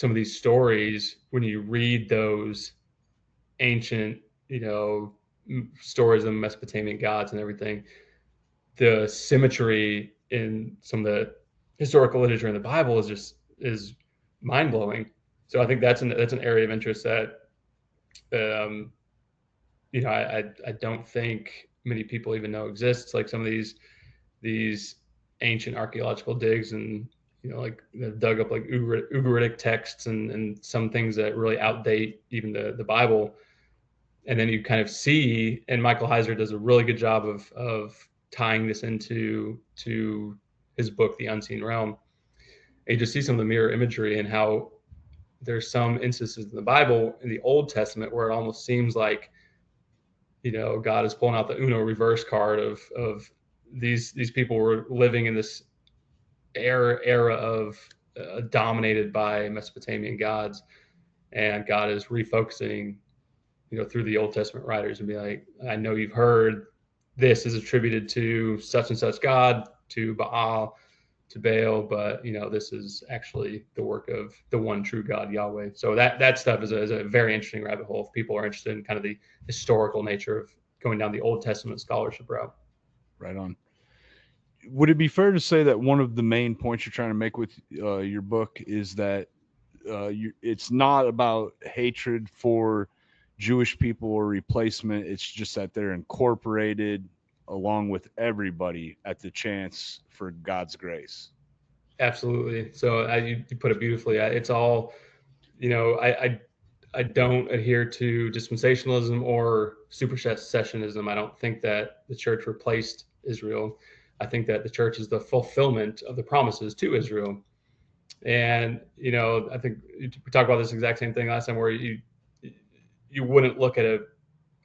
some of these stories, when you read those ancient, stories of Mesopotamian gods and everything, the symmetry in some of the historical literature in the Bible is mind blowing. So I think that's an area of interest that, um, I don't think many people even know exists. Like some of these ancient archaeological digs, and like they've dug up like Ugaritic texts and some things that really outdate even the Bible. And then you kind of see, and Michael Heiser does a really good job of tying this to his book, The Unseen Realm. And you just see some of the mirror imagery and how there's some instances in the Bible in the Old Testament where it almost seems like, God is pulling out the Uno reverse card of these people were living in this era of dominated by Mesopotamian gods, and God is refocusing, through the Old Testament writers, and be like, I know you've heard this is attributed to such and such God, to Baal, to Baal, but this is actually the work of the one true God, Yahweh. So that stuff is a very interesting rabbit hole if people are interested in kind of the historical nature of going down the Old Testament scholarship route. Right on. Would it be fair to say that one of the main points you're trying to make with your book is that it's not about hatred for Jewish people or replacement? It's just that they're incorporated along with everybody at the chance for God's grace. Absolutely. So you put it beautifully. It's all, I don't adhere to dispensationalism or supersessionism. I don't think that the church replaced Israel. I think that the church is the fulfillment of the promises to Israel. And I think we talked about this exact same thing last time, where you wouldn't look at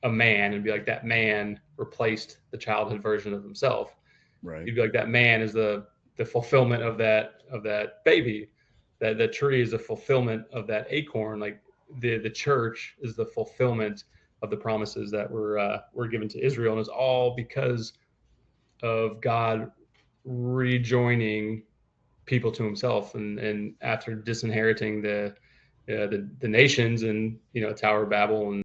a man and be like, that man replaced the childhood version of himself. Right. You'd be like, that man is the fulfillment of that baby. That the tree is a fulfillment of that acorn. Like the church is the fulfillment of the promises that were given to Israel, and it's all because of God rejoining people to Himself, and after disinheriting the nations and Tower of Babel and